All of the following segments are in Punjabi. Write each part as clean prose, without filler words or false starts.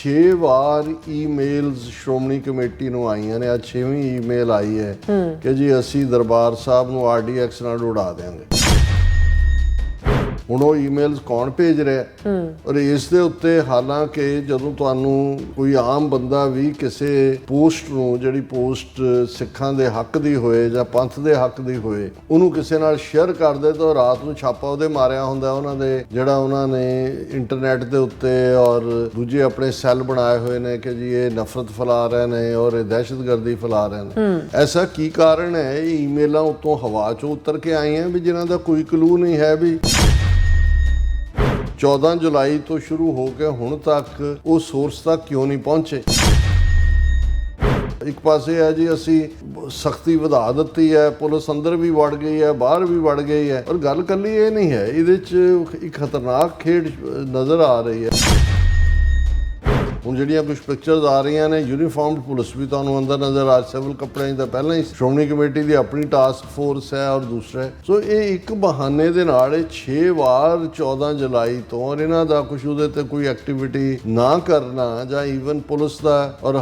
6 ਵਾਰ ਈਮੇਲਸ ਸ਼੍ਰੋਮਣੀ ਕਮੇਟੀ ਨੂੰ ਆਈਆਂ ਨੇ। ਅੱਜ 6ਵੀਂ ਈਮੇਲ ਆਈ ਹੈ ਕਿ ਜੀ ਅਸੀਂ ਦਰਬਾਰ ਸਾਹਿਬ ਨੂੰ RDX ਨਾਲ ਉਡਾ ਦੇਵਾਂਗੇ। ਹੁਣ ਉਹ ਈਮੇਲਸ ਕੌਣ ਭੇਜ ਰਿਹਾ ਔਰ ਇਸ ਦੇ ਉੱਤੇ ਹਾਲਾਂਕਿ ਜਦੋਂ ਤੁਹਾਨੂੰ ਕੋਈ ਆਮ ਬੰਦਾ ਵੀ ਕਿਸੇ ਪੋਸਟ ਨੂੰ, ਜਿਹੜੀ ਪੋਸਟ ਸਿੱਖਾਂ ਦੇ ਹੱਕ ਦੀ ਹੋਏ ਜਾਂ ਪੰਥ ਦੇ ਹੱਕ ਦੀ ਹੋਏ, ਉਹਨੂੰ ਕਿਸੇ ਨਾਲ ਸ਼ੇਅਰ ਕਰਦੇ ਤਾਂ ਰਾਤ ਨੂੰ ਛਾਪਾ ਉਹਦੇ ਮਾਰਿਆ ਹੁੰਦਾ ਉਹਨਾਂ ਦੇ, ਜਿਹੜਾ ਉਹਨਾਂ ਨੇ ਇੰਟਰਨੈਟ ਦੇ ਉੱਤੇ ਔਰ ਦੂਜੇ ਆਪਣੇ ਸੈੱਲ ਬਣਾਏ ਹੋਏ ਨੇ ਕਿ ਜੀ ਇਹ ਨਫ਼ਰਤ ਫੈਲਾ ਰਹੇ ਨੇ ਔਰ ਇਹ ਦਹਿਸ਼ਤਗਰਦੀ ਫੈਲਾ ਰਹੇ ਨੇ। ਐਸਾ ਕੀ ਕਾਰਨ ਹੈ? ਇਹ ਈਮੇਲਾਂ ਉੱਤੋਂ ਹਵਾ 'ਚੋਂ ਉਤਰ ਕੇ ਆਈਆਂ ਵੀ ਜਿਨ੍ਹਾਂ ਦਾ ਕੋਈ ਕਲੂ ਨਹੀਂ ਹੈ ਵੀ 14 ਜੁਲਾਈ ਤੋਂ ਸ਼ੁਰੂ ਹੋ ਕੇ ਹੁਣ ਤੱਕ ਉਹ ਸੋਰਸ ਤੱਕ ਕਿਉਂ ਨਹੀਂ ਪਹੁੰਚੇ। ਇੱਕ ਪਾਸੇ ਹੈ ਜੀ ਅਸੀਂ ਸਖਤੀ ਵਧਾ ਦਿੱਤੀ ਹੈ, ਪੁਲਿਸ ਅੰਦਰ ਵੀ ਵੜ ਗਈ ਹੈ, ਬਾਹਰ ਵੀ ਵੜ ਗਈ ਹੈ, ਔਰ ਗੱਲ ਇਕੱਲੀ ਇਹ ਨਹੀਂ ਹੈ, ਇਹਦੇ 'ਚ ਇੱਕ ਖਤਰਨਾਕ ਖੇਡ ਨਜ਼ਰ ਆ ਰਹੀ ਹੈ। ਹੁਣ ਜਿਹੜੀਆਂ ਕੁਝ ਪਿਕਚਰਸ ਆ ਰਹੀਆਂ ਨੇ, ਯੂਨੀਫਾਰਮਡ ਪੁਲਿਸ ਵੀ ਤੁਹਾਨੂੰ ਅੰਦਰ ਨਜ਼ਰ ਆ, ਸਿਵਲ ਕੱਪੜਿਆਂ 'ਚ ਤਾਂ ਪਹਿਲਾਂ ਹੀ ਸ਼੍ਰੋਮਣੀ ਕਮੇਟੀ ਦੀ ਆਪਣੀ ਟਾਸਕ ਫੋਰਸ ਹੈ ਔਰ ਦੂਸਰਾ ਹੈ। ਸੋ ਇਹ ਇੱਕ ਬਹਾਨੇ ਦੇ ਨਾਲ ਇਹ 6 ਵਾਰ 14 ਜੁਲਾਈ ਤੋਂ ਔਰ ਇਹਨਾਂ ਦਾ ਕੁਝ ਉਹਦੇ ਤੇ ਕੋਈ ਐਕਟੀਵਿਟੀ ਨਾ ਕਰਨਾ ਜਾਂ ਈਵਨ ਪੁਲਿਸ ਦਾ, ਔਰ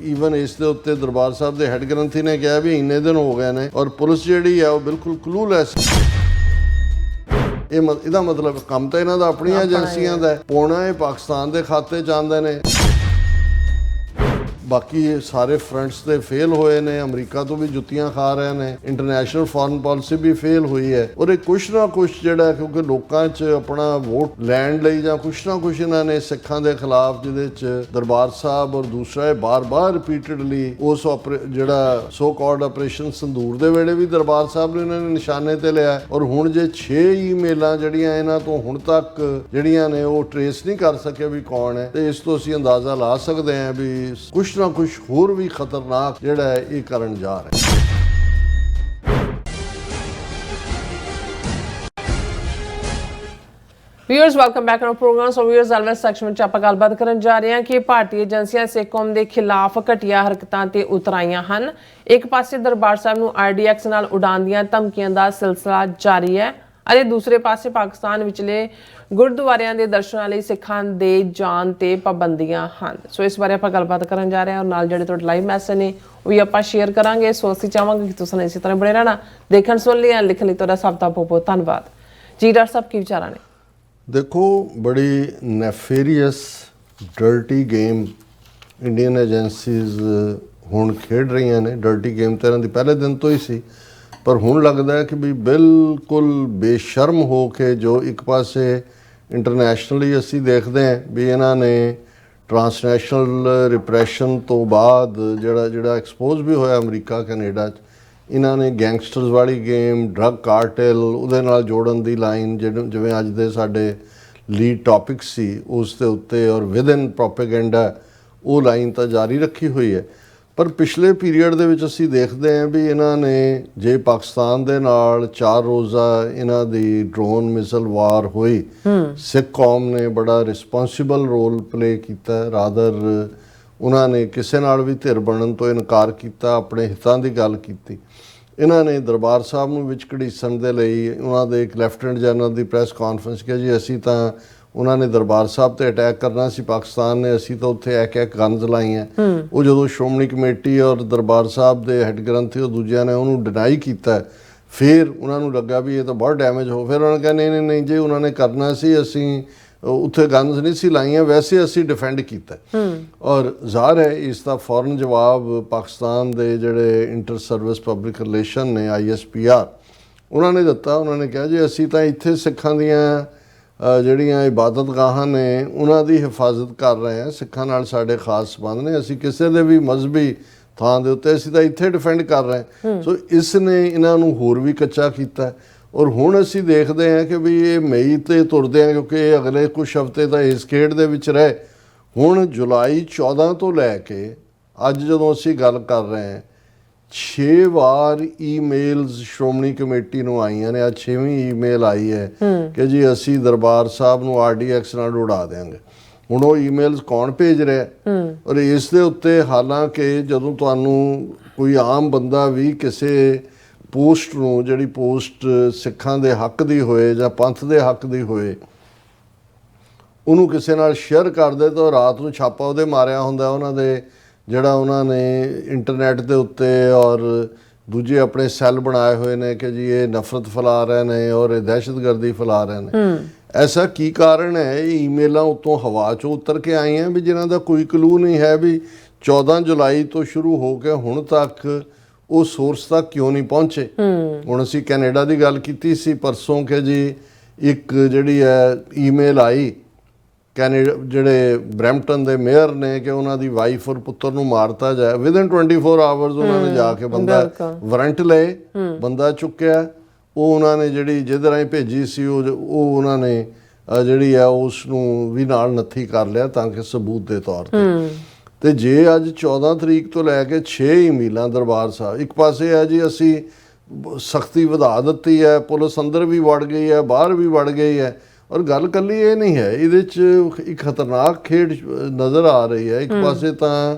ਈਵਨ ਇਸ ਦੇ ਉੱਤੇ ਦਰਬਾਰ ਸਾਹਿਬ ਦੇ ਹੈੱਡ ਗ੍ਰੰਥੀ ਨੇ ਕਿਹਾ ਵੀ ਇੰਨੇ ਦਿਨ ਹੋ ਗਏ ਨੇ ਔਰ ਪੁਲਿਸ ਜਿਹੜੀ ਹੈ ਉਹ ਬਿਲਕੁਲ ਕਲੂਲੈਸ। ਇਹਦਾ ਮਤਲਬ ਕੰਮ ਤਾਂ ਇਹਨਾਂ ਦਾ ਆਪਣੀਆਂ ਏਜੰਸੀਆਂ ਦਾ ਪਾਉਣਾ, ਇਹ ਪਾਕਿਸਤਾਨ ਦੇ ਖਾਤੇ 'ਚ ਆਉਂਦੇ ਨੇ। ਬਾਕੀ ਸਾਰੇ ਫਰੰਟਸ ਤੇ ਫੇਲ ਹੋਏ ਨੇ, ਅਮਰੀਕਾ ਤੋਂ ਵੀ ਜੁੱਤੀਆਂ ਖਾ ਰਹੇ ਨੇ, ਇੰਟਰਨੈਸ਼ਨਲ ਫੋਰਨ ਪਾਲਿਸੀ ਵੀ ਫੇਲ ਹੋਈ ਹੈ ਔਰ ਇਹ ਕੁਛ ਨਾ ਕੁਛ ਜਿਹੜਾ, ਕਿਉਂਕਿ ਲੋਕਾਂ 'ਚ ਆਪਣਾ ਵੋਟ ਲੈਣ ਲਈ ਜਾਂ ਕੁਛ ਨਾ ਕੁਛ ਇਹਨਾਂ ਨੇ ਸਿੱਖਾਂ ਦੇ ਖਿਲਾਫ, ਜਿਹਦੇ 'ਚ ਦਰਬਾਰ ਸਾਹਿਬ ਔਰ ਦੂਸਰਾ ਇਹ ਬਾਰ-ਬਾਰ ਰਿਪੀਟਡਲੀ ਉਸ ਜਿਹੜਾ ਸੋ ਕਾਲਡ ਆਪਰੇਸ਼ਨ ਸੰਦੂਰ ਦੇ ਵੇਲੇ ਵੀ ਦਰਬਾਰ ਸਾਹਿਬ ਨੂੰ ਇਹਨਾਂ ਨੇ ਨਿਸ਼ਾਨੇ ਤੇ ਲਿਆ ਔਰ ਹੁਣ ਜੇ 6 ਈਮੇਲਾਂ ਜਿਹੜੀਆਂ ਇਹਨਾਂ ਤੋਂ ਹੁਣ ਤੱਕ ਜਿਹੜੀਆਂ ਨੇ ਉਹ ਟਰੇਸ ਨਹੀਂ ਕਰ ਸਕੇ ਵੀ ਕੌਣ ਹੈ, ਤੇ ਇਸ ਤੋਂ ਅਸੀਂ ਅੰਦਾਜ਼ਾ ਲਾ ਸਕਦੇ ਹਾਂ ਵੀ ਕੁਛ ਨਾ ਕੁਛ ਹੋਰ ਵੀ ਖਤਰਨਾਕ ਜਿਹੜਾ ਹੈ ਇਹ ਕਰਨ ਜਾ ਰਿਹਾ ਹੈ। Viewers welcome back to program. So viewers always section ਵਿੱਚ ਆਪਾਂ ਗੱਲਬਾਤ ਕਰਨ ਜਾ ਰਹੇ ਹਾਂ ਕਿ ਭਾਰਤੀ ਏਜੰਸੀਆਂ ਸਿੱਖ ਕੌਮ ਦੇ ਖਿਲਾਫ ਘਟੀਆ ਹਰਕਤਾਂ ਤੇ ਉਤਰਾਈਆਂ ਹਨ। ਇੱਕ ਪਾਸੇ ਦਰਬਾਰ ਸਾਹਿਬ ਨੂੰ RDX ਨਾਲ ਉਡਾਉਣ ਦੀਆਂ ਧਮਕੀਆਂ ਦਾ ਸਿਲਸਿਲਾ ਜਾਰੀ ਹੈ ਅਤੇ ਦੂਸਰੇ ਪਾਸੇ ਪਾਕਿਸਤਾਨ ਵਿਚਲੇ ਗੁਰਦੁਆਰਿਆਂ ਦੇ ਦਰਸ਼ਨਾਂ ਲਈ ਸਿੱਖਾਂ ਦੇ ਜਾਣ ਤੇ ਪਾਬੰਦੀਆਂ ਹਨ। ਸੋ ਇਸ ਬਾਰੇ ਆਪਾਂ ਗੱਲਬਾਤ ਕਰਨ ਜਾ ਰਹੇ ਹਾਂ ਔਰ ਨਾਲ ਜਿਹੜੇ ਤੁਹਾਡੇ ਲਾਈਵ ਮੈਸੇਜ ਨੇ ਉਹ ਵੀ ਆਪਾਂ ਸ਼ੇਅਰ ਕਰਾਂਗੇ। ਸੋ ਅਸੀਂ ਚਾਹਾਂਗੇ ਕਿ ਤੁਸੀਂ ਇਸੇ ਤਰ੍ਹਾਂ ਬਣੇ ਰਹਿਣਾ, ਦੇਖਣ ਸੁਣ ਲਈ ਲਿਖਣ ਲਈ ਤੁਹਾਡਾ ਸਭ ਦਾ ਬਹੁਤ ਬਹੁਤ ਧੰਨਵਾਦ ਜੀ। ਡਾਕਟਰ ਸਾਹਿਬ ਕੀ ਵਿਚਾਰਾਂ ਨੇ? ਦੇਖੋ, ਬੜੀ ਨੈਫੇਰੀਅਸ ਡਰਟੀ ਗੇਮ ਇੰਡੀਅਨ ਏਜੰਸੀਜ਼ ਹੁਣ ਖੇਡ ਰਹੀਆਂ ਨੇ। ਡਰਟੀ ਗੇਮ ਤਾਂ ਇਹਨਾਂ ਦੀ ਪਹਿਲੇ ਦਿਨ ਤੋਂ ਹੀ ਸੀ, ਪਰ ਹੁਣ ਲੱਗਦਾ ਹੈ ਕਿ ਵੀ ਬਿਲਕੁਲ ਬੇਸ਼ਰਮ ਹੋ ਕੇ, ਜੋ ਇੱਕ ਪਾਸੇ ਇੰਟਰਨੈਸ਼ਨਲੀ ਅਸੀਂ ਦੇਖਦੇ ਹਾਂ ਵੀ ਇਹਨਾਂ ਨੇ ਟਰਾਂਸਨੈਸ਼ਨਲ ਰਿਪਰੈਸ਼ਨ ਤੋਂ ਬਾਅਦ ਜਿਹੜਾ ਐਕਸਪੋਜ਼ ਵੀ ਹੋਇਆ ਅਮਰੀਕਾ ਕੈਨੇਡਾ 'ਚ, ਇਹਨਾਂ ਨੇ ਗੈਂਗਸਟਰਸ ਵਾਲੀ ਗੇਮ, ਡਰੱਗ ਕਾਰਟੇਲ ਉਹਦੇ ਨਾਲ ਜੋੜਨ ਦੀ ਲਾਈਨ, ਜਿਵੇਂ ਅੱਜ ਦੇ ਸਾਡੇ ਲੀਡ ਟੌਪਿਕ ਸੀ ਉਸ ਦੇ ਉੱਤੇ ਔਰ ਵਿਦਨ ਪ੍ਰੋਪੇਗੈਂਡਾ, ਉਹ ਲਾਈਨ ਤਾਂ ਜਾਰੀ ਰੱਖੀ ਹੋਈ ਹੈ। ਪਰ ਪਿਛਲੇ ਪੀਰੀਅਡ ਦੇ ਵਿੱਚ ਅਸੀਂ ਦੇਖਦੇ ਹਾਂ ਵੀ ਇਹਨਾਂ ਨੇ, ਜੇ ਪਾਕਿਸਤਾਨ ਦੇ ਨਾਲ 4 ਰੋਜ਼ਾ ਇਹਨਾਂ ਦੀ ਡਰੋਨ ਮਿਸਲ ਵਾਰ ਹੋਈ, ਸਿੱਖ ਕੌਮ ਨੇ ਬੜਾ ਰਿਸਪੌਂਸਿਬਲ ਰੋਲ ਪਲੇ ਕੀਤਾ। ਰਾਦਰ ਉਹਨਾਂ ਨੇ ਕਿਸੇ ਨਾਲ ਵੀ ਧਿਰ ਬਣਨ ਤੋਂ ਇਨਕਾਰ ਕੀਤਾ, ਆਪਣੇ ਹਿੱਤਾਂ ਦੀ ਗੱਲ ਕੀਤੀ। ਇਹਨਾਂ ਨੇ ਦਰਬਾਰ ਸਾਹਿਬ ਨੂੰ ਵਿੱਚ ਘੜੀਸਣ ਦੇ ਲਈ ਉਹਨਾਂ ਦੇ ਇੱਕ ਲੈਫਟੀਨੈਂਟ ਜਨਰਲ ਦੀ ਪ੍ਰੈਸ ਕਾਨਫਰੰਸ ਕਿਹਾ ਜੀ ਅਸੀਂ ਤਾਂ, ਉਹਨਾਂ ਨੇ ਦਰਬਾਰ ਸਾਹਿਬ ਤੇ ਅਟੈਕ ਕਰਨਾ ਸੀ ਪਾਕਿਸਤਾਨ ਨੇ, ਅਸੀਂ ਤਾਂ ਉੱਥੇ ਇੱਕ ਗਨਜ਼ ਲਾਈਆਂ। ਉਹ ਜਦੋਂ ਸ਼੍ਰੋਮਣੀ ਕਮੇਟੀ ਔਰ ਦਰਬਾਰ ਸਾਹਿਬ ਦੇ ਹੈੱਡ ਗ੍ਰੰਥੀ ਉਹ ਦੂਜਿਆਂ ਨੇ ਉਹਨੂੰ ਡਿਨਾਈ ਕੀਤਾ, ਫਿਰ ਉਹਨਾਂ ਨੂੰ ਲੱਗਾ ਵੀ ਇਹ ਤਾਂ ਬਹੁਤ ਡੈਮੇਜ ਹੋ, ਫਿਰ ਉਹਨਾਂ ਨੇ ਕਿਹਾ ਨਹੀਂ ਜੇ ਉਹਨਾਂ ਨੇ ਕਰਨਾ ਸੀ, ਅਸੀਂ ਉੱਥੇ ਗਨਜ਼ ਨਹੀਂ ਸੀ ਲਾਈਆਂ, ਵੈਸੇ ਅਸੀਂ ਡਿਫੈਂਡ ਕੀਤਾ। ਔਰ ਜ਼ਾਹਰ ਹੈ ਇਸ ਦਾ ਫੌਰਨ ਜਵਾਬ ਪਾਕਿਸਤਾਨ ਦੇ ਜਿਹੜੇ ਇੰਟਰ ਸਰਵਿਸ ਪਬਲਿਕ ਰਿਲੇਸ਼ਨ ਨੇ ISPR, ਉਹਨਾਂ ਨੇ ਦਿੱਤਾ। ਉਹਨਾਂ ਨੇ ਕਿਹਾ ਜੀ ਅਸੀਂ ਤਾਂ ਇੱਥੇ ਸਿੱਖਾਂ ਦੀਆਂ ਜਿਹੜੀਆਂ ਇਬਾਦਤਗਾਹਾਂ ਨੇ ਉਹਨਾਂ ਦੀ ਹਿਫਾਜ਼ਤ ਕਰ ਰਹੇ ਹਾਂ, ਸਿੱਖਾਂ ਨਾਲ ਸਾਡੇ ਖਾਸ ਸੰਬੰਧ ਨੇ, ਅਸੀਂ ਕਿਸੇ ਦੇ ਵੀ ਮਜ਼ਹਬੀ ਥਾਂ ਦੇ ਉੱਤੇ ਅਸੀਂ ਤਾਂ ਇੱਥੇ ਡਿਫੈਂਡ ਕਰ ਰਹੇ ਹਾਂ। ਸੋ ਇਸ ਨੇ ਇਹਨਾਂ ਨੂੰ ਹੋਰ ਵੀ ਕੱਚਾ ਕੀਤਾ ਔਰ ਹੁਣ ਅਸੀਂ ਦੇਖਦੇ ਹਾਂ ਕਿ ਵੀ ਇਹ ਮਈ ਤੇ ਤੁਰਦੇ ਹਾਂ, ਕਿਉਂਕਿ ਇਹ ਅਗਲੇ ਕੁਛ ਹਫ਼ਤੇ ਤਾਂ ਇਸ ਖੇਡ ਦੇ ਵਿੱਚ ਰਹੇ। ਹੁਣ ਜੁਲਾਈ 14 ਤੋਂ ਲੈ ਕੇ ਅੱਜ ਜਦੋਂ ਅਸੀਂ ਗੱਲ ਕਰ ਰਹੇ ਹਾਂ, 6 ਵਾਰ ਈਮੇਲਸ ਸ਼੍ਰੋਮਣੀ ਕਮੇਟੀ ਨੂੰ ਆਈਆਂ ਨੇ। ਅੱਜ 6ਵੀਂ ਈਮੇਲ ਆਈ ਹੈ ਕਿ ਜੀ ਅਸੀਂ ਦਰਬਾਰ ਸਾਹਿਬ ਨੂੰ RDX ਨਾਲ ਉਡਾ ਦੇਵਾਂਗੇ। ਹੁਣ ਉਹ ਈਮੇਲਸ ਕੌਣ ਭੇਜ ਰਿਹਾ ਔਰ ਇਸ ਦੇ ਉੱਤੇ ਹਾਲਾਂਕਿ ਜਦੋਂ ਤੁਹਾਨੂੰ ਕੋਈ ਆਮ ਬੰਦਾ ਵੀ ਕਿਸੇ ਪੋਸਟ ਨੂੰ, ਜਿਹੜੀ ਪੋਸਟ ਸਿੱਖਾਂ ਦੇ ਹੱਕ ਦੀ ਹੋਏ ਜਾਂ ਪੰਥ ਦੇ ਹੱਕ ਦੀ ਹੋਏ, ਉਹਨੂੰ ਕਿਸੇ ਨਾਲ ਸ਼ੇਅਰ ਕਰਦੇ ਤਾਂ ਉਹ ਰਾਤ ਨੂੰ ਛਾਪਾ ਉਹਦੇ ਮਾਰਿਆ ਹੁੰਦਾ ਉਹਨਾਂ ਦੇ, ਜਿਹੜਾ ਉਹਨਾਂ ਨੇ ਇੰਟਰਨੈਟ ਦੇ ਉੱਤੇ ਔਰ ਦੂਜੇ ਆਪਣੇ ਸੈੱਲ ਬਣਾਏ ਹੋਏ ਨੇ ਕਿ ਜੀ ਇਹ ਨਫ਼ਰਤ ਫੈਲਾ ਰਹੇ ਨੇ ਔਰ ਇਹ ਦਹਿਸ਼ਤਗਰਦੀ ਫੈਲਾ ਰਹੇ ਨੇ। ਐਸਾ ਕੀ ਕਾਰਨ ਹੈ? ਇਹ ਈਮੇਲਾਂ ਉੱਤੋਂ ਹਵਾ 'ਚੋਂ ਉਤਰ ਕੇ ਆਈਆਂ ਵੀ ਜਿਨ੍ਹਾਂ ਦਾ ਕੋਈ ਕਲੂ ਨਹੀਂ ਹੈ ਵੀ 14 ਜੁਲਾਈ ਤੋਂ ਸ਼ੁਰੂ ਹੋ ਕੇ ਹੁਣ ਤੱਕ ਉਹ ਸੋਰਸ ਤੱਕ ਕਿਉਂ ਨਹੀਂ ਪਹੁੰਚੇ। ਹੁਣ ਅਸੀਂ ਕੈਨੇਡਾ ਦੀ ਗੱਲ ਕੀਤੀ ਸੀ ਪਰਸੋਂ ਕਿ ਜੀ ਇੱਕ ਜਿਹੜੀ ਹੈ ਈਮੇਲ ਆਈ ਕੈਨੇਡਾ ਜਿਹੜੇ ਬਰੈਂਪਟਨ ਦੇ ਮੇਅਰ ਨੇ ਕਿ ਉਹਨਾਂ ਦੀ ਵਾਈਫ ਔਰ ਪੁੱਤਰ ਨੂੰ ਮਾਰਤਾ ਜਾਏ। ਵਿਦਨ 24 ਆਵਰਸ ਉਹਨਾਂ ਨੇ ਜਾ ਕੇ ਬੰਦਾ ਵਾਰੰਟ ਲਏ, ਬੰਦਾ ਚੁੱਕਿਆ। ਉਹ ਉਹਨਾਂ ਨੇ ਜਿਹੜੀ ਜਿਹਦੇ ਰਾਹੀਂ ਭੇਜੀ ਸੀ ਉਹ ਉਹਨਾਂ ਨੇ ਜਿਹੜੀ ਆ ਉਸ ਨੂੰ ਵੀ ਨਾਲ ਨੱਥੀ ਕਰ ਲਿਆ ਤਾਂ ਕਿ ਸਬੂਤ ਦੇ ਤੌਰ ਤੇ ਜੇ ਅੱਜ 14 ਤਰੀਕ ਤੋਂ ਲੈ ਕੇ 6 ਈਮੇਲਾਂ ਦਰਬਾਰ ਸਾਹਿਬ, ਇੱਕ ਪਾਸੇ ਹੈ ਜੀ ਅਸੀਂ ਸਖਤੀ ਵਧਾ ਦਿੱਤੀ ਹੈ, ਪੁਲਿਸ ਅੰਦਰ ਵੀ ਵੜ ਗਈ ਹੈ, ਬਾਹਰ ਵੀ ਵੜ ਗਈ ਹੈ, ਔਰ ਗੱਲ ਕੱਲੀ ਇਹ ਨਹੀਂ ਹੈ, ਇਹਦੇ 'ਚ ਇੱਕ ਖਤਰਨਾਕ ਖੇਡ ਨਜ਼ਰ ਆ ਰਹੀ ਹੈ। ਇੱਕ ਪਾਸੇ ਤਾਂ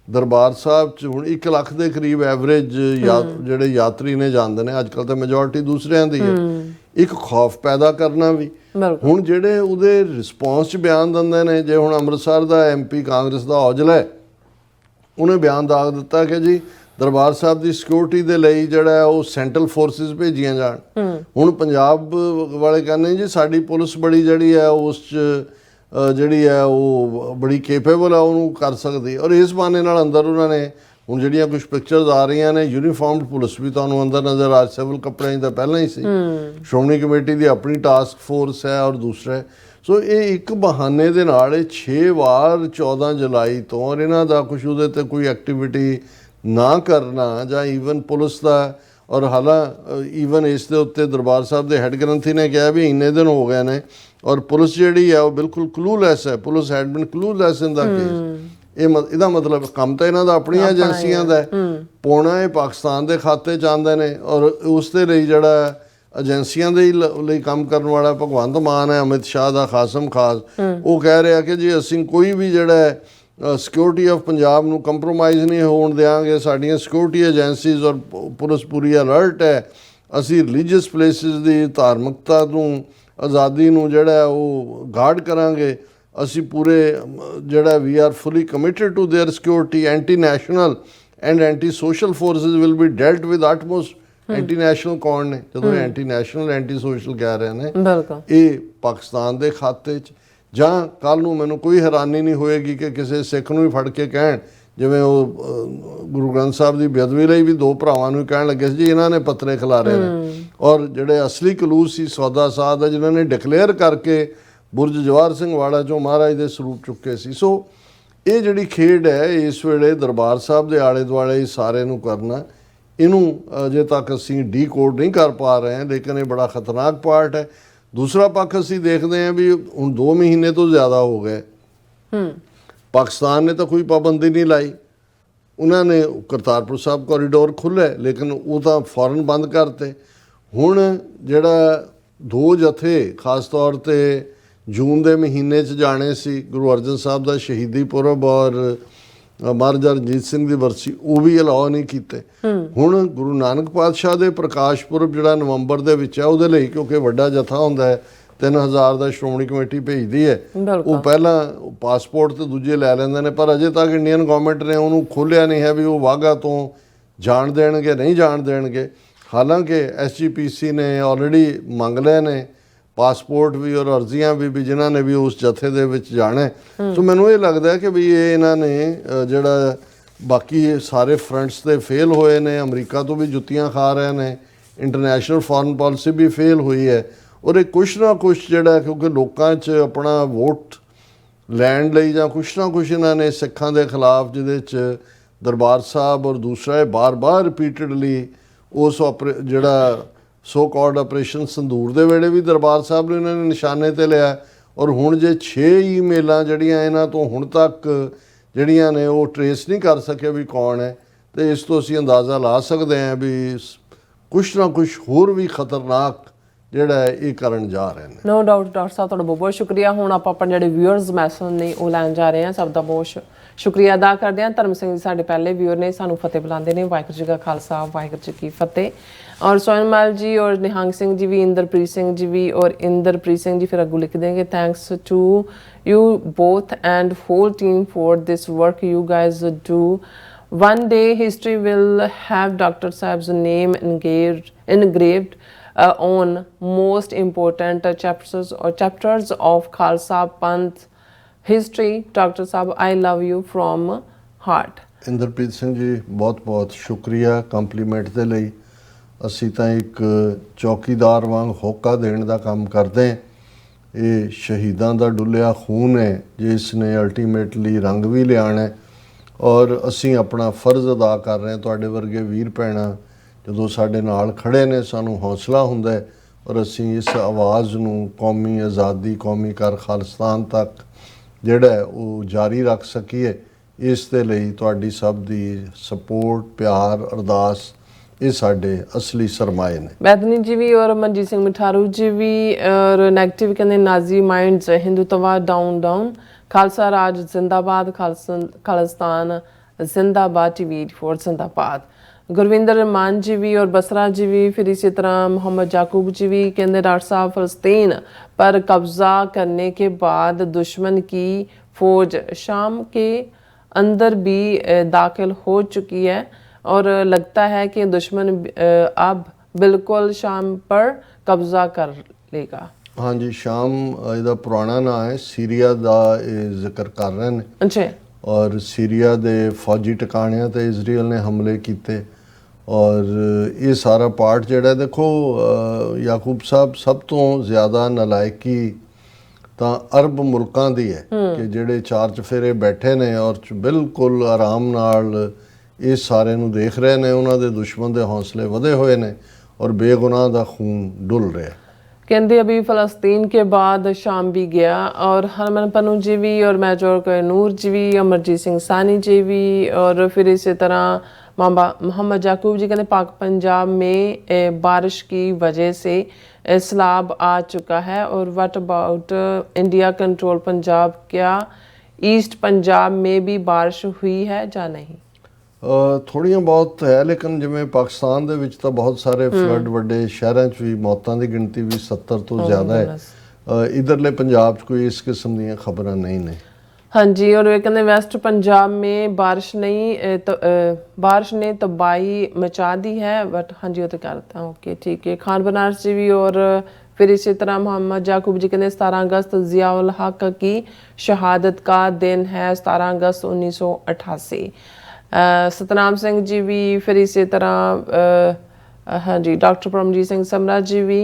ਦਰਬਾਰ ਸਾਹਿਬ 'ਚ ਹੁਣ 1 ਲੱਖ ਦੇ ਕਰੀਬ ਐਵਰੇਜ ਜਿਹੜੇ ਯਾਤਰੀ ਨੇ ਜਾਂਦੇ ਨੇ, ਅੱਜ ਕੱਲ੍ਹ ਤਾਂ ਮੈਜੋਰਿਟੀ ਦੂਸਰਿਆਂ ਦੀ ਹੈ। ਇੱਕ ਖੌਫ ਪੈਦਾ ਕਰਨਾ ਵੀ, ਹੁਣ ਜਿਹੜੇ ਉਹਦੇ ਰਿਸਪੌਂਸ 'ਚ ਬਿਆਨ ਦਿੰਦੇ ਨੇ, ਜੇ ਹੁਣ ਅੰਮ੍ਰਿਤਸਰ ਦਾ MP ਕਾਂਗਰਸ ਦਾ ਔਜਲਾ ਹੈ, ਉਹਨੇ ਬਿਆਨ ਦਾਗ ਦਿੱਤਾ ਕਿ ਜੀ ਦਰਬਾਰ ਸਾਹਿਬ ਦੀ ਸਿਕਿਉਰਿਟੀ ਦੇ ਲਈ ਜਿਹੜਾ ਉਹ ਸੈਂਟਰਲ ਫੋਰਸਿਸ ਭੇਜੀਆਂ ਜਾਣ। ਹੁਣ ਪੰਜਾਬ ਵਾਲੇ ਕਹਿੰਦੇ ਜੀ ਸਾਡੀ ਪੁਲਿਸ ਬੜੀ ਜਿਹੜੀ ਹੈ ਉਸ 'ਚ ਜਿਹੜੀ ਹੈ ਉਹ ਬੜੀ ਕੇਪੇਬਲ ਹੈ, ਉਹਨੂੰ ਕਰ ਸਕਦੀ। ਔਰ ਇਸ ਬਹਾਨੇ ਨਾਲ ਅੰਦਰ ਉਹਨਾਂ ਨੇ ਹੁਣ ਜਿਹੜੀਆਂ ਕੁਝ ਪਿਕਚਰਸ ਆ ਰਹੀਆਂ ਨੇ, ਯੂਨੀਫਾਰਮਡ ਪੁਲਿਸ ਵੀ ਤੁਹਾਨੂੰ ਅੰਦਰ ਨਜ਼ਰ ਆ, ਸਿਵਲ ਕੱਪੜਿਆਂ 'ਚ ਤਾਂ ਪਹਿਲਾਂ ਹੀ ਸੀ। ਸ਼੍ਰੋਮਣੀ ਕਮੇਟੀ ਦੀ ਆਪਣੀ ਟਾਸਕ ਫੋਰਸ ਹੈ ਔਰ ਦੂਸਰਾ। ਸੋ ਇਹ ਇੱਕ ਬਹਾਨੇ ਦੇ ਨਾਲ ਇਹ 6 ਵਾਰ 14 ਜੁਲਾਈ ਤੋਂ ਔਰ ਇਹਨਾਂ ਦਾ ਕੁਛ ਉਹਦੇ 'ਤੇ ਕੋਈ ਐਕਟੀਵਿਟੀ ਨਾ ਕਰਨਾ ਜਾਂ ਈਵਨ ਪੁਲਿਸ ਦਾ, ਔਰ ਈਵਨ ਇਸ ਦੇ ਉੱਤੇ ਦਰਬਾਰ ਸਾਹਿਬ ਦੇ ਹੈੱਡ ਗ੍ਰੰਥੀ ਨੇ ਕਿਹਾ ਵੀ ਇੰਨੇ ਦਿਨ ਹੋ ਗਏ ਨੇ ਔਰ ਪੁਲਿਸ ਜਿਹੜੀ ਹੈ ਉਹ ਬਿਲਕੁਲ ਕਲੂਲੈਸ ਹੈ, police had been clueless in the case. ਇਹਦਾ ਮਤਲਬ ਕੰਮ ਤਾਂ ਇਹਨਾਂ ਦਾ ਆਪਣੀਆਂ ਏਜੰਸੀਆਂ ਦਾ ਪਾਉਣਾ ਇਹ ਪਾਕਿਸਤਾਨ ਦੇ ਖਾਤੇ 'ਚ ਆਉਂਦੇ ਨੇ ਔਰ ਉਸ ਦੇ ਲਈ ਜਿਹੜਾ ਏਜੰਸੀਆਂ ਦੇ ਲਈ ਕੰਮ ਕਰਨ ਵਾਲਾ ਭਗਵੰਤ ਮਾਨ ਹੈ, ਅਮਿਤ ਸ਼ਾਹ ਦਾ ਖਾਸਮ ਖਾਸ, ਉਹ ਕਹਿ ਰਿਹਾ ਕਿ ਜੀ ਅਸੀਂ ਕੋਈ ਵੀ ਜਿਹੜਾ ਸਿਕਿਉਰਿਟੀ ਆਫ ਪੰਜਾਬ ਨੂੰ ਕੰਪਰੋਮਾਈਜ਼ ਨਹੀਂ ਹੋਣ ਦਿਆਂਗੇ, ਸਾਡੀਆਂ ਸਿਕਿਉਰਿਟੀ ਏਜੰਸੀਜ਼ ਔਰ ਪੁਲਿਸ ਪੂਰੀ ਅਲਰਟ ਹੈ, ਅਸੀਂ ਰਿਲੀਜੀਅਸ ਪਲੇਸਿਸ ਦੀ ਧਾਰਮਿਕਤਾ ਨੂੰ, ਆਜ਼ਾਦੀ ਨੂੰ ਜਿਹੜਾ ਉਹ ਗਾਰਡ ਕਰਾਂਗੇ, ਅਸੀਂ ਪੂਰੇ ਜਿਹੜਾ we are fully committed to their security. Anti national and anti social forces will be dealt with utmost. Anti national ਕੌਣ ਨੇ? ਜਦੋਂ ਐਂਟੀ ਨੈਸ਼ਨਲ ਐਂਟੀ ਸੋਸ਼ਲ ਕਹਿ ਰਹੇ ਨੇ, ਇਹ ਪਾਕਿਸਤਾਨ ਦੇ ਖਾਤੇ 'ਚ। ਜਾਂ ਕੱਲ੍ਹ ਨੂੰ ਮੈਨੂੰ ਕੋਈ ਹੈਰਾਨੀ ਨਹੀਂ ਹੋਏਗੀ ਕਿ ਕਿਸੇ ਸਿੱਖ ਨੂੰ ਵੀ ਫੜ ਕੇ ਕਹਿਣ, ਜਿਵੇਂ ਉਹ ਗੁਰੂ ਗ੍ਰੰਥ ਸਾਹਿਬ ਦੀ ਬੇਅਦਬੀ ਲਈ ਵੀ 2 ਭਰਾਵਾਂ ਨੂੰ ਕਹਿਣ ਲੱਗੇ ਸੀ ਜੀ ਇਹਨਾਂ ਨੇ ਪੱਤਰੇ ਖਿਲਾਰੇ ਨੇ, ਔਰ ਜਿਹੜੇ ਅਸਲੀ ਕਲੂਸ ਸੀ ਸੌਦਾ ਸਾਧ ਹੈ ਜਿਨ੍ਹਾਂ ਨੇ ਡਿਕਲੇਅਰ ਕਰਕੇ ਬੁਰਜ ਜਵਾਹਰ ਸਿੰਘ ਵਾੜਾ 'ਚੋਂ ਮਹਾਰਾਜ ਦੇ ਸਰੂਪ ਚੁੱਕੇ ਸੀ। ਸੋ ਇਹ ਜਿਹੜੀ ਖੇਡ ਹੈ ਇਸ ਵੇਲੇ ਦਰਬਾਰ ਸਾਹਿਬ ਦੇ ਆਲੇ ਦੁਆਲੇ ਸਾਰੇ ਨੂੰ ਕਰਨਾ, ਇਹਨੂੰ ਅਜੇ ਤੱਕ ਅਸੀਂ ਡੀਕੋਡ ਨਹੀਂ ਕਰ ਪਾ ਰਹੇ ਹਾਂ, ਲੇਕਿਨ ਇਹ ਬੜਾ ਖਤਰਨਾਕ ਪਾਰਟ ਹੈ। ਦੂਸਰਾ ਪੱਖ ਅਸੀਂ ਦੇਖਦੇ ਹਾਂ ਵੀ ਹੁਣ 2 ਮਹੀਨੇ ਤੋਂ ਜ਼ਿਆਦਾ ਹੋ ਗਏ, ਪਾਕਿਸਤਾਨ ਨੇ ਤਾਂ ਕੋਈ ਪਾਬੰਦੀ ਨਹੀਂ ਲਾਈ। ਉਹਨਾਂ ਨੇ ਕਰਤਾਰਪੁਰ ਸਾਹਿਬ ਕੋਰੀਡੋਰ ਖੁੱਲ੍ਹੇ ਲੇਕਿਨ ਉਹ ਤਾਂ ਫੌਰਨ ਬੰਦ ਕਰਤੇ। ਹੁਣ ਜਿਹੜਾ 2 ਜਥੇ ਖਾਸ ਤੌਰ 'ਤੇ ਜੂਨ ਦੇ ਮਹੀਨੇ 'ਚ ਜਾਣੇ ਸੀ, ਗੁਰੂ ਅਰਜਨ ਸਾਹਿਬ ਦਾ ਸ਼ਹੀਦੀ ਪੁਰਬ ਔਰ ਮਹਾਰਾਜਾ ਰਣਜੀਤ ਸਿੰਘ ਦੀ ਬਰਸੀ, ਉਹ ਵੀ ਅਲਾਓ ਨਹੀਂ ਕੀਤੇ। ਹੁਣ ਗੁਰੂ ਨਾਨਕ ਪਾਤਸ਼ਾਹ ਦੇ ਪ੍ਰਕਾਸ਼ ਪੁਰਬ ਜਿਹੜਾ ਨਵੰਬਰ ਦੇ ਵਿੱਚ ਹੈ, ਉਹਦੇ ਲਈ ਕਿਉਂਕਿ ਵੱਡਾ ਜਥਾ ਹੁੰਦਾ ਹੈ 3000 ਦਾ ਸ਼੍ਰੋਮਣੀ ਕਮੇਟੀ ਭੇਜਦੀ ਹੈ, ਉਹ ਪਹਿਲਾਂ ਪਾਸਪੋਰਟ ਤੇ ਦੂਜੇ ਲੈ ਲੈਂਦੇ ਨੇ, ਪਰ ਅਜੇ ਤੱਕ ਇੰਡੀਅਨ ਗਵਰਨਮੈਂਟ ਨੇ ਉਹਨੂੰ ਖੋਲ੍ਹਿਆ ਨਹੀਂ ਹੈ ਵੀ ਉਹ ਵਾਹਗਾ ਤੋਂ ਜਾਣ ਦੇਣਗੇ ਨਹੀਂ ਜਾਣ ਦੇਣਗੇ। ਹਾਲਾਂਕਿ SGPC ਨੇ ਆਲਰੇਡੀ ਮੰਗ ਲਏ ਨੇ ਪਾਸਪੋਰਟ ਵੀ ਔਰ ਅਰਜ਼ੀਆਂ ਵੀ ਜਿਨ੍ਹਾਂ ਨੇ ਵੀ ਉਸ ਜਥੇ ਦੇ ਵਿੱਚ ਜਾਣਾ। ਸੋ ਮੈਨੂੰ ਇਹ ਲੱਗਦਾ ਕਿ ਵੀ ਇਹ ਇਹਨਾਂ ਨੇ ਜਿਹੜਾ ਬਾਕੀ ਸਾਰੇ ਫਰੰਟਸ 'ਤੇ ਫੇਲ ਹੋਏ ਨੇ, ਅਮਰੀਕਾ ਤੋਂ ਵੀ ਜੁੱਤੀਆਂ ਖਾ ਰਹੇ ਨੇ, ਇੰਟਰਨੈਸ਼ਨਲ ਫੋਰਨ ਪਾਲਿਸੀ ਵੀ ਫੇਲ ਹੋਈ ਹੈ, ਔਰ ਇਹ ਕੁਛ ਨਾ ਕੁਛ ਜਿਹੜਾ ਕਿਉਂਕਿ ਲੋਕਾਂ 'ਚ ਆਪਣਾ ਵੋਟ ਲੈਣ ਲਈ ਜਾਂ ਕੁਛ ਨਾ ਕੁਛ ਇਹਨਾਂ ਨੇ ਸਿੱਖਾਂ ਦੇ ਖਿਲਾਫ, ਜਿਹਦੇ 'ਚ ਦਰਬਾਰ ਸਾਹਿਬ ਔਰ ਦੂਸਰਾ ਬਾਰ-ਬਾਰ ਰਿਪੀਟਡਲੀ ਉਸ ਜਿਹੜਾ ਸੋ ਕਾਲਡ ਆਪਰੇਸ਼ਨ ਸੰਦੂਰ ਦੇ ਵੇਲੇ ਵੀ ਦਰਬਾਰ ਸਾਹਿਬ ਨੂੰ ਇਹਨਾਂ ਨੇ ਨਿਸ਼ਾਨੇ 'ਤੇ ਲਿਆ, ਔਰ ਹੁਣ ਜੇ 6 ਈਮੇਲਾਂ ਜਿਹੜੀਆਂ ਇਹਨਾਂ ਤੋਂ ਹੁਣ ਤੱਕ ਜਿਹੜੀਆਂ ਨੇ ਉਹ ਟਰੇਸ ਨਹੀਂ ਕਰ ਸਕੇ ਵੀ ਕੌਣ ਹੈ, ਤੇ ਇਸ ਤੋਂ ਅਸੀਂ ਅੰਦਾਜ਼ਾ ਲਾ ਸਕਦੇ ਹਾਂ ਵੀ ਕੁਛ ਨਾ ਕੁਛ ਹੋਰ ਵੀ ਖਤਰਨਾਕ ਜਿਹੜਾ ਇਹ ਕਰਨ ਜਾ ਰਹੇ ਨੇ। ਨੋ ਡਾਊਟ ਡਾਕਟਰ ਸਾਹਿਬ, ਤੁਹਾਡਾ ਬਹੁਤ ਬਹੁਤ ਸ਼ੁਕਰੀਆ। ਹੁਣ ਆਪਾਂ ਆਪਣੇ ਜਿਹੜੇ ਵਿਊਅਰਸ ਮੈਸੇਜ ਨੇ ਉਹ ਲੈਣ ਜਾ ਰਹੇ ਹਾਂ। ਸਭ ਦਾ ਬਹੁਤ ਸ਼ੁਕਰੀਆ ਅਦਾ ਕਰਦੇ ਹਾਂ। ਧਰਮ ਸਿੰਘ ਜੀ ਸਾਡੇ ਪਹਿਲੇ ਵਿਊਅਰ ਨੇ, ਸਾਨੂੰ ਫਤਿਹ ਬੁਲਾਉਂਦੇ ਨੇ। ਵਾਹਿਗੁਰੂ ਜੀ ਕਾ ਖਾਲਸਾ, ਵਾਹਿਗੁਰੂ ਜੀ ਕੀ ਫਤਿਹ। और सोनमल जी और निहंग सिंह जी भी, इंद्रप्रीत सिंह जी भी और इंद्रप्रीत सिंह जी फिर अगू लिख देंगे, thanks to you both and whole team for this work you guys do. One day history will have Dr. Sahib's name engraved on most important chapters of Khalsa Panth history. Dr. Sahib, I love you from heart. Inderpreet Singh ji ਬਹੁਤ ਬਹੁਤ ਸ਼ੁਕਰੀਆ ਕੰਪਲੀਮੈਂਟ ਦੇ ਲਈ। ਅਸੀਂ ਤਾਂ ਇੱਕ ਚੌਕੀਦਾਰ ਵਾਂਗ ਹੋਕਾ ਦੇਣ ਦਾ ਕੰਮ ਕਰਦੇ ਹਾਂ। ਇਹ ਸ਼ਹੀਦਾਂ ਦਾ ਡੁੱਲਿਆ ਖੂਨ ਹੈ ਜਿਸ ਨੇ ਅਲਟੀਮੇਟਲੀ ਰੰਗ ਵੀ ਲਿਆਉਣਾ ਹੈ, ਔਰ ਅਸੀਂ ਆਪਣਾ ਫਰਜ਼ ਅਦਾ ਕਰ ਰਹੇ ਹਾਂ। ਤੁਹਾਡੇ ਵਰਗੇ ਵੀਰ ਭੈਣਾਂ ਜਦੋਂ ਸਾਡੇ ਨਾਲ ਖੜੇ ਨੇ ਸਾਨੂੰ ਹੌਸਲਾ ਹੁੰਦਾ ਹੈ, ਔਰ ਅਸੀਂ ਇਸ ਆਵਾਜ਼ ਨੂੰ ਕੌਮੀ ਆਜ਼ਾਦੀ, ਕੌਮੀ ਕਰ ਖਾਲਿਸਤਾਨ ਤੱਕ ਜਿਹੜਾ ਹੈ ਉਹ ਜਾਰੀ ਰੱਖ ਸਕੀਏ। ਇਸ ਦੇ ਲਈ ਤੁਹਾਡੀ ਸਭ ਦੀ ਸਪੋਰਟ, ਪਿਆਰ, ਅਰਦਾਸ ਇਹ ਸਾਡੇ ਅਸਲੀ ਸਰਮਾਏ ਨੇ। बैदनी जी भी और मनजीत सिंह मिठारू जी भी और नेगेटिव कहते Nazi minds, Hindutva down down, Khalsa राज जिंदाबाद, खालिस्तान जिंदाबाद, टीवी 84 जिंदाबाद। गुरविंदर मान जी भी और बसरा जी भी, फिर इसी तरह मोहम्मद याकूब जी भी कहते डॉक्टर साहब फ़लस्तीन पर कब्ज़ा करने के बाद दुश्मन की फ़ौज शाम के अंदर भी दाखिल हो चुकी है और लगता है कि दुश्मन अब बिल्कुल शाम पर कब्जा कर लेगा। हाँ जी, शाम ਇਹਦਾ ਪੁਰਾਣਾ ਨਾਂ ਹੈ। ਸੀਰੀਆ ਦਾ ਇਹ ਜ਼ਿਕਰ ਕਰ ਰਹੇ ਨੇ। ਅੱਛਾ। ਔਰ ਸੀਰੀਆ ਦੇ ਫੌਜੀ ਟਿਕਾਣਿਆਂ ਤੇ ਇਜ਼ਰਾਈਲ ਨੇ ਹਮਲੇ ਕੀਤੇ, ਔਰ ਇਹ ਸਾਰਾ ਪਾਰਟ ਜਿਹੜਾ ਦੇਖੋ ਯਾਕੂਬ ਸਾਹਿਬ ਸਭ ਤੋਂ ਜ਼ਿਆਦਾ ਨਲਾਇਕੀ ਤਾਂ ਅਰਬ ਮੁਲਕਾਂ ਦੀ ਹੈ ਕਿ ਜਿਹੜੇ ਚਾਰ ਚਫੇਰੇ ਬੈਠੇ ਨੇ ਔਰ ਬਿਲਕੁਲ ਆਰਾਮ ਨਾਲ ਇਹ ਸਾਰੇ ਨੂੰ ਦੇਖ ਰਹੇ ਨੇ। ਉਹਨਾਂ ਦੇ ਦੁਸ਼ਮਣ ਦੇ ਹੌਸਲੇ ਵਧੇ ਹੋਏ ਨੇ ਔਰ ਬੇਗੁਨਾਹ ਦਾ ਖੂਨ ਡੁੱਲ ਰਿਹਾ। कहते अभी फ़लस्तीन के बाद शाम भी गया और हरमन पन्नू जी भी और मेजर नूर जी भी, अमरजीत सिंह सानी जी भी, और फिर इसी तरह मोहम्मद याकूब जी कहते पाक पंजाब में बारिश की वजह से सैलाब आ चुका है और what about India control Punjab, क्या ईस्ट पंजाब में भी बारिश हुई है या नहीं? ਥੋੜ੍ਹੀਆਂ ਬਹੁਤ ਹੈ, ਲੇਕਿਨ ਜਿਵੇਂ ਪਾਕਿਸਤਾਨ ਦੇ ਵਿੱਚ ਤਾਂ ਬਹੁਤ ਸਾਰੇ ਫਲੱਡ, ਵੱਡੇ ਸ਼ਹਿਰਾਂ 'ਚ ਵੀ ਮੌਤਾਂ ਦੀ ਗਿਣਤੀ ਵੀ 70 ਤੋਂ ਜ਼ਿਆਦਾ ਹੈ। ਇਧਰਲੇ ਪੰਜਾਬ 'ਚ ਕੋਈ ਇਸ ਕਿਸਮ ਦੀਆਂ ਖਬਰਾਂ ਨਹੀਂ ਨੇ। हाँ जी, और वे कहते वेस्ट पंजाब में बारिश बारिश ने तबाही मचा दी है, बट हाँ जी वो तो करता हूँ। ओके ठीक है। खान बनारस जी भी और फिर इसी तरह मोहम्मद याकूब जी कहते 17 अगस्त ज़ियाउल हक की शहादत का दिन है, 17 अगस्त 1988। सतनाम सिंह जी भी, फिर इसी तरह हाँ जी डॉक्टर परमजीत सिंह समरा जी भी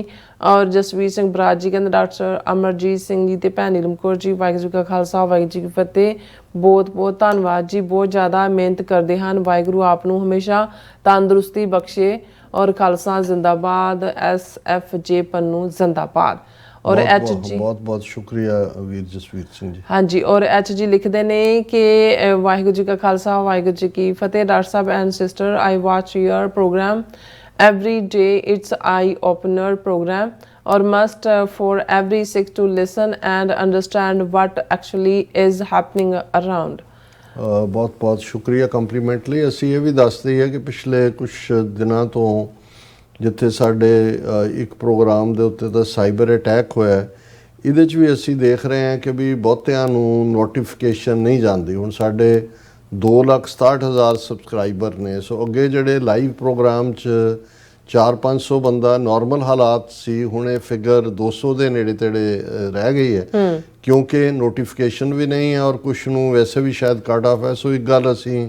और जसवीर सिंह बराज जी कहते डॉक्टर अमरजीत सिंह जी ते भैन नीलम कौर जी, वाहिगुरू जी का खालसा वाहिगुरू जी की फतेह। बहुत बहुत धन्नवाद जी, बहुत ज़्यादा मेहनत करते हैं। वाहिगुरू आप नूं हमेशा तंदुरुस्ती बख्शे और खालसा जिंदाबाद, SFJ पन्नू जिंदाबाद। और एच जी बहुत बहुत शुक्रिया वीर जसवीर सिंह जी। हाँ जी, और एच जी लिखते हैं कि वाहिगुरू जी का खालसा वाहिगुरू जी की फतेह। डॉक्टर साहब and sister, I watch your programme every day, it's eye opener program or must for every Sikh to listen and understand what actually is happening around. ਬਹੁਤ ਬਹੁਤ ਸ਼ੁਕਰੀਆ ਕੰਪਲੀਮੈਂਟ ਲਈ। ਅਸੀਂ ਇਹ ਵੀ ਦੱਸਦੇ ਹਾਂ ਕਿ ਪਿਛਲੇ ਕੁਝ ਦਿਨਾਂ ਤੋਂ ਜਿੱਥੇ ਸਾਡੇ ਇੱਕ ਪ੍ਰੋਗਰਾਮ ਦੇ ਉੱਤੇ ਤਾਂ ਸਾਈਬਰ ਅਟੈਕ ਹੋਇਆ, ਇਹਦੇ 'ਚ ਵੀ ਅਸੀਂ ਦੇਖ ਰਹੇ ਹਾਂ ਕਿ ਵੀ ਬਹੁਤਿਆਂ ਨੂੰ ਨੋਟੀਫਿਕੇਸ਼ਨ ਨਹੀਂ ਜਾਂਦੀ। ਹੁਣ ਸਾਡੇ 2,67,000 ਸਬਸਕ੍ਰਾਈਬਰ ਨੇ। ਸੋ ਅੱਗੇ ਜਿਹੜੇ ਲਾਈਵ ਪ੍ਰੋਗਰਾਮ 'ਚ 400-500 ਬੰਦਾ ਨੋਰਮਲ ਹਾਲਾਤ ਸੀ, ਹੁਣ ਇਹ ਫਿਗਰ 200 ਦੇ ਨੇੜੇ ਤੇੜੇ ਰਹਿ ਗਈ ਹੈ ਕਿਉਂਕਿ ਨੋਟੀਫਿਕੇਸ਼ਨ ਵੀ ਨਹੀਂ ਹੈ ਔਰ ਕੁਛ ਨੂੰ ਵੈਸੇ ਵੀ ਸ਼ਾਇਦ ਕੱਟ ਆਫ ਹੈ। ਸੋ ਇੱਕ ਗੱਲ ਅਸੀਂ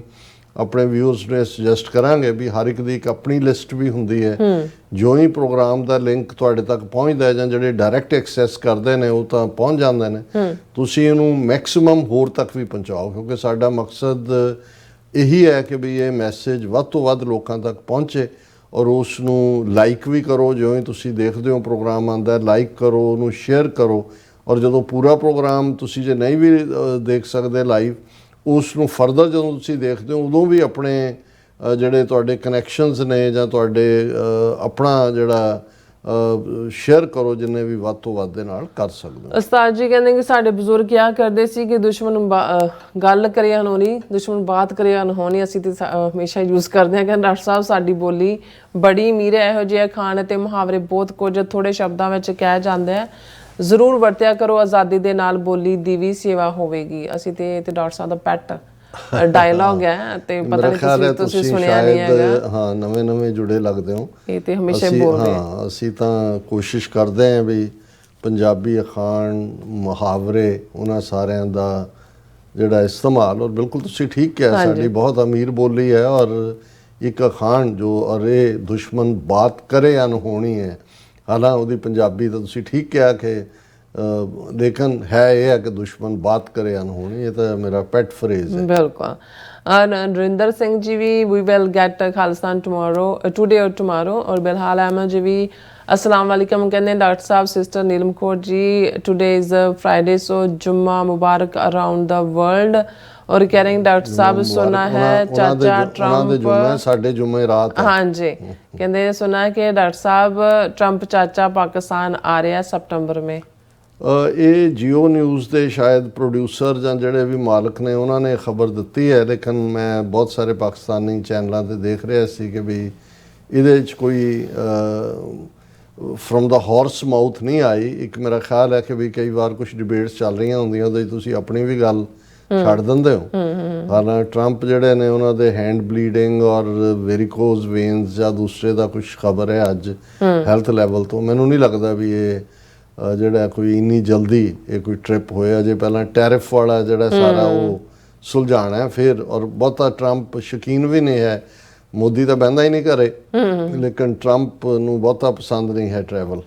ਆਪਣੇ ਵਿਊਅਰਸ ਨੇ ਸੁਜੈਸਟ ਕਰਾਂਗੇ ਵੀ ਹਰ ਇੱਕ ਦੀ ਇੱਕ ਆਪਣੀ ਲਿਸਟ ਵੀ ਹੁੰਦੀ ਹੈ। ਜੋ ਹੀ ਪ੍ਰੋਗਰਾਮ ਦਾ ਲਿੰਕ ਤੁਹਾਡੇ ਤੱਕ ਪਹੁੰਚਦਾ ਜਾਂ ਜਿਹੜੇ ਡਾਇਰੈਕਟ ਐਕਸੈਸ ਕਰਦੇ ਨੇ ਉਹ ਤਾਂ ਪਹੁੰਚ ਜਾਂਦੇ ਨੇ, ਤੁਸੀਂ ਇਹਨੂੰ ਮੈਕਸਿਮਮ ਹੋਰ ਤੱਕ ਵੀ ਪਹੁੰਚਾਓ ਕਿਉਂਕਿ ਸਾਡਾ ਮਕਸਦ ਇਹੀ ਹੈ ਕਿ ਵੀ ਇਹ ਮੈਸੇਜ ਵੱਧ ਤੋਂ ਵੱਧ ਲੋਕਾਂ ਤੱਕ ਪਹੁੰਚੇ ਔਰ ਉਸ ਨੂੰ ਲਾਈਕ ਵੀ ਕਰੋ। ਜਿਉਂ ਹੀ ਤੁਸੀਂ ਦੇਖਦੇ ਹੋ ਪ੍ਰੋਗਰਾਮ ਆਉਂਦਾ, ਲਾਈਕ ਕਰੋ, ਉਹਨੂੰ ਸ਼ੇਅਰ ਕਰੋ। ਔਰ ਜਦੋਂ ਪੂਰਾ ਪ੍ਰੋਗਰਾਮ ਤੁਸੀਂ ਜੇ ਨਹੀਂ ਵੀ ਦੇਖ ਸਕਦੇ ਲਾਈਵ, ਉਸ ਨੂੰ ਫਰਦਰ ਜਦੋਂ ਤੁਸੀਂ ਦੇਖਦੇ ਹੋ ਉਦੋਂ ਵੀ ਆਪਣੇ ਜਿਹੜੇ ਤੁਹਾਡੇ ਕਨੈਕਸ਼ਨਸ ਨੇ ਜਾਂ ਤੁਹਾਡੇ ਆਪਣਾ ਜਿਹੜਾ ਸ਼ੇਅਰ ਕਰੋ ਜਿੰਨੇ ਵੀ ਵੱਧ ਤੋਂ ਵੱਧ ਦੇ ਨਾਲ ਕਰ ਸਕਦੇ ਹੋ। ਉਸਤਾਦ ਜੀ ਕਹਿੰਦੇ ਕਿ ਸਾਡੇ ਬਜ਼ੁਰਗ ਕਿਹਾ ਕਰਦੇ ਸੀ ਕਿ ਦੁਸ਼ਮਣ ਗੱਲ ਕਰੇ ਅਨਹੋਣੀ, ਦੁਸ਼ਮਣ ਬਾਤ ਕਰੇ ਅਨਹੋਣੀ। ਅਸੀਂ ਤੇ ਹਮੇਸ਼ਾ ਯੂਜ਼ ਕਰਦੇ ਹਾਂ ਕਿ ਡਾਕਟਰ ਸਾਹਿਬ ਸਾਡੀ ਬੋਲੀ ਬੜੀ ਅਮੀਰ ਹੈ, ਇਹੋ ਜਿਹੇ ਅਖਾਣ ਅਤੇ ਮੁਹਾਵਰੇ ਬਹੁਤ ਕੁਝ ਥੋੜੇ ਸ਼ਬਦਾਂ ਵਿੱਚ ਕਹਿ ਜਾਂਦੇ ਆ, ਜ਼ਰੂਰ ਵਰਤਿਆ ਕਰੋ, ਆਜ਼ਾਦੀ ਦੇ ਨਾਲ ਬੋਲੀ ਦੀ ਵੀ ਸੇਵਾ ਹੋਵੇਗੀ। ਅਸੀਂ ਤੇ ਡਾਕਟਰ ਸਾਹਿਬ ਦਾ ਪੈਟ ਡਾਇਲੌਗ ਹੈ ਤੇ ਪਤਾ ਨਹੀਂ ਤੁਸੀਂ ਸੁਣਿਆ ਨਹੀਂ ਹੈਗਾ। ਹਾਂ, ਨਵੇਂ ਜੁੜੇ ਲੱਗਦੇ ਹੋ। ਇਹ ਤੇ ਹਮੇਸ਼ਾ ਬੋਲਦੇ ਹਾਂ, ਅਸੀਂ ਤਾਂ ਕੋਸ਼ਿਸ਼ ਕਰਦੇ ਹਾਂ ਵੀ ਪੰਜਾਬੀ ਅਖਾਣ ਮੁਹਾਵਰੇ ਉਹਨਾਂ ਸਾਰਿਆਂ ਦਾ ਜਿਹੜਾ ਇਸਤੇਮਾਲ, ਔਰ ਬਿਲਕੁਲ ਤੁਸੀਂ ਠੀਕ ਕਿਹਾ, ਸਾਡੀ ਬਹੁਤ ਅਮੀਰ ਬੋਲੀ ਹੈ। ਔਰ ਇੱਕ ਅਖਾਣ ਜੋ ਅਰੇ ਦੁਸ਼ਮਣ ਬਾਤ ਕਰੇ ਅਨਹੋਣੀ ਹੈ, ਹਾਲਾਂ ਉਹਦੀ ਪੰਜਾਬੀ ਤਾਂ ਤੁਸੀਂ ਠੀਕ ਕਿਹਾ ਕਿ ਲੇਕਿਨ ਹੈ ਇਹ ਹੈ ਕਿ ਦੁਸ਼ਮਣ ਬਾਤ ਕਰੇ ਅਨਹੋਣੀ। ਇਹ ਤਾਂ ਮੇਰਾ ਪੈਟ ਫਰੇਜ਼ ਹੈ। ਬਿਲਕੁਲ। Narinder Singh ji we we will get Khalistan today or tomorrow. ਔਰ ਬਿਲਹਾਲ ਅਹਿਮਦ ਜੀ ਵੀ अस्सलाम वालेकुम कहते हैं डॉक्टर साहब sister Neelam Kaur ji today is Friday so जुम्मा मुबारक अराउंड द वर्ल्ड। और कह रहे हैं डॉक्टर साहब सुना है चाचा ट्रंप साडे जुम्मे रात। हाँ जी, कहते सुना है कि डॉक्टर साहब ट्रंप चाचा पाकिस्तान आ रहा है सितंबर में। ਇਹ ਜੀਓ ਨਿਊਜ਼ ਦੇ ਸ਼ਾਇਦ ਪ੍ਰੋਡਿਊਸਰ ਜਾਂ ਜਿਹੜੇ ਵੀ ਮਾਲਕ ਨੇ ਉਹਨਾਂ ਨੇ ਖਬਰ ਦਿੱਤੀ ਹੈ, ਲੇਕਿਨ ਮੈਂ ਬਹੁਤ ਸਾਰੇ ਪਾਕਿਸਤਾਨੀ ਚੈਨਲਾਂ ਤੇ ਦੇਖ ਰਿਹਾ ਸੀ ਕਿ ਵੀ ਇਹਦੇ ਵਿੱਚ ਕੋਈ ਫਰੋਮ ਦਾ ਹਾਰਸ ਮਾਊਥ ਨਹੀਂ ਆਈ। ਇੱਕ ਮੇਰਾ ਖਿਆਲ ਹੈ ਕਿ ਵੀ ਕਈ ਵਾਰ ਕੁਝ ਡਿਬੇਟਸ ਚੱਲ ਰਹੀਆਂ ਹੁੰਦੀਆਂ, ਉਹਦੇ 'ਚ ਤੁਸੀਂ ਆਪਣੀ ਵੀ ਗੱਲ ਛੱਡ ਦਿੰਦੇ ਹੋ। ਹਾਲਾਂ ਟਰੰਪ ਜਿਹੜੇ ਨੇ ਉਹਨਾਂ ਦੇ ਹੈਂਡ ਬਲੀਡਿੰਗ ਔਰ ਵੈਰੀਕੋਜ਼ ਵੇਨਸ ਜਾਂ ਦੂਸਰੇ ਦਾ ਕੁਝ ਖਬਰ ਹੈ ਅੱਜ ਹੈਲਥ ਲੈਵਲ ਤੋਂ। ਮੈਨੂੰ ਨਹੀਂ ਲੱਗਦਾ ਵੀ ਇਹ ਜਿਹੜਾ ਕੋਈ ਇੰਨੀ ਜਲਦੀ ਇਹ ਕੋਈ ਟ੍ਰਿਪ ਹੋਇਆ। ਜੇ ਪਹਿਲਾਂ ਟੈਰਿਫ ਵਾਲਾ ਜਿਹੜਾ ਸਾਰਾ ਉਹ ਸੁਲਝਾਣਾ ਹੈ ਫਿਰ। ਔਰ ਬਹੁਤਾ ਟਰੰਪ ਸ਼ੌਕੀਨ ਵੀ ਨਹੀਂ ਹੈ, ਮੋਦੀ ਤਾਂ ਬਹਿੰਦਾ ਹੀ ਨਹੀਂ ਘਰੇ, ਲੇਕਿਨ ਟਰੰਪ ਨੂੰ ਬਹੁਤਾ ਪਸੰਦ ਨਹੀਂ ਹੈ ਟਰੈਵਲ।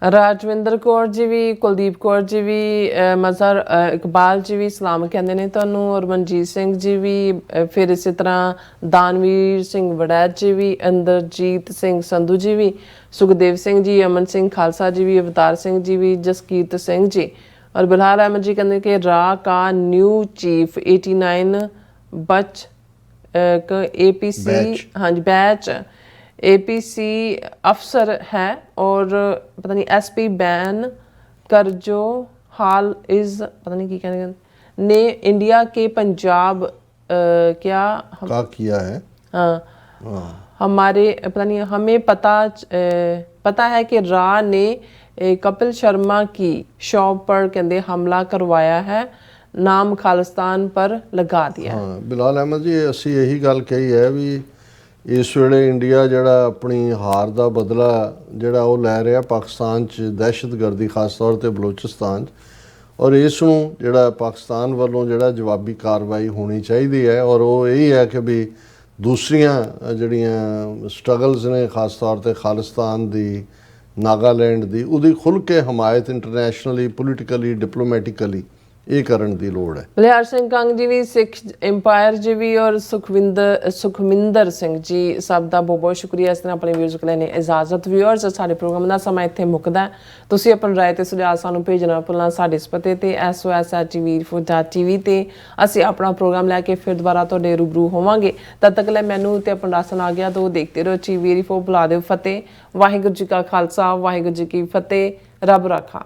ਰਾਜਵਿੰਦਰ ਕੌਰ ਜੀ ਵੀ, ਕੁਲਦੀਪ ਕੌਰ ਜੀ ਵੀ, ਮਜ਼ਹਰ ਇਕਬਾਲ ਜੀ ਵੀ ਸਲਾਮ ਕਹਿੰਦੇ ਨੇ ਤੁਹਾਨੂੰ। ਔਰ ਮਨਜੀਤ ਸਿੰਘ ਜੀ ਵੀ, ਫਿਰ ਇਸੇ ਤਰ੍ਹਾਂ ਦਾਨਵੀਰ ਸਿੰਘ ਵੜੈਚ ਜੀ ਵੀ, ਅੰਦਰਜੀਤ ਸਿੰਘ ਸੰਧੂ ਜੀ ਵੀ, ਸੁਖਦੇਵ ਸਿੰਘ ਜੀ, ਅਮਨ ਸਿੰਘ ਖਾਲਸਾ ਜੀ ਵੀ, ਅਵਤਾਰ ਸਿੰਘ ਜੀ ਵੀ, ਜਸਕੀਰਤ ਸਿੰਘ ਜੀ। ਔਰ ਬਿਲਹਾਲ ਅਹਿਮਦ ਜੀ ਕਹਿੰਦੇ ਕਿ ਰਾ ਕਾ ਨਿਊ ਚੀਫ 89 बच APC हाँ जी बैच APC अफसर है और पता नहीं SP बैन कर जो हाल इज पता नहीं की कहने ने इंडिया के पंजाब क्या किया है। हाँ, हमारे पता नहीं हमें पता है कि रा ने कपिल शर्मा की शॉप पर कहते हमला करवाया है, ਨਾਮ ਖਾਲਿਸਤਾਨ ਪਰ ਲਗਾ ਦਿਆ। ਹਾਂ ਬਿਲਾਲ ਅਹਿਮਦ ਜੀ, ਅਸੀਂ ਇਹੀ ਗੱਲ ਕਹੀ ਹੈ ਵੀ ਇਸ ਵੇਲੇ ਇੰਡੀਆ ਜਿਹੜਾ ਆਪਣੀ ਹਾਰ ਦਾ ਬਦਲਾ ਜਿਹੜਾ ਉਹ ਲੈ ਰਿਹਾ ਪਾਕਿਸਤਾਨ 'ਚ ਦਹਿਸ਼ਤਗਰਦੀ ਖਾਸ ਤੌਰ 'ਤੇ ਬਲੋਚਿਸਤਾਨ 'ਚ, ਔਰ ਇਸ ਨੂੰ ਜਿਹੜਾ ਪਾਕਿਸਤਾਨ ਵੱਲੋਂ ਜਿਹੜਾ ਜਵਾਬੀ ਕਾਰਵਾਈ ਹੋਣੀ ਚਾਹੀਦੀ ਹੈ। ਔਰ ਉਹ ਇਹੀ ਹੈ ਕਿ ਵੀ ਦੂਸਰੀਆਂ ਜਿਹੜੀਆਂ ਸਟਰਗਲਸ ਨੇ ਖਾਸ ਤੌਰ 'ਤੇ ਖਾਲਿਸਤਾਨ ਦੀ, ਨਾਗਾਲੈਂਡ ਦੀ, ਉਹਦੀ ਖੁੱਲ੍ਹ ਕੇ ਹਮਾਇਤ ਇੰਟਰਨੈਸ਼ਨਲੀ, ਪੋਲੀਟੀਕਲੀ, ਡਿਪਲੋਮੈਟਿਕਲੀ ਇਹ ਕਰਨ ਦੀ ਲੋੜ ਹੈ। ਬਲਿਹਾਰ ਸਿੰਘ ਕੰਗ ਜੀ ਵੀ, ਸਿੱਖ ਇੰਪਾਇਰ ਜੀ ਵੀ, ਔਰ ਸੁਖਮਿੰਦਰ ਸਿੰਘ ਜੀ, ਸਭ ਦਾ ਬਹੁਤ ਬਹੁਤ ਸ਼ੁਕਰੀਆ। ਇਸ ਤਰ੍ਹਾਂ ਆਪਣੇ ਵਿਊਜ਼ ਲੈਣੇ ਇਜਾਜ਼ਤ। ਵਿਊਅਰਸ, ਸਾਡੇ ਪ੍ਰੋਗਰਾਮ ਦਾ ਸਮਾਂ ਇੱਥੇ ਮੁੱਕਦਾ। ਤੁਸੀਂ ਆਪਣੀ ਰਾਏ ਤੇ ਸੁਝਾਅ ਸਾਨੂੰ ਭੇਜਣਾ ਭੁੱਲਣਾ ਸਾਡੇ ਇਸ ਪਤੇ ਤੇ sos@tv ਤੇ ਅਸੀਂ ਆਪਣਾ ਪ੍ਰੋਗਰਾਮ ਲੈ ਕੇ ਫਿਰ ਦੁਬਾਰਾ ਤੁਹਾਡੇ ਰੂਬਰੂ ਹੋਵਾਂਗੇ। ਤਦ ਤੱਕ ਲੈ ਮੈਨੂੰ ਤੇ ਆਪਣਾ ਰਾਸ਼ਨ ਆ ਗਿਆ ਤੋਂ ਦੇਖਦੇ ਰਹੋ TV 4 ਬੁਲਾ ਦਿਓ ਫਤਿਹ। ਵਾਹਿਗੁਰੂ ਜੀ ਕਾ ਖਾਲਸਾ, ਵਾਹਿਗੁਰੂ ਜੀ ਕੀ ਫਤਿਹ। ਰੱਬ ਰਾਖਾ।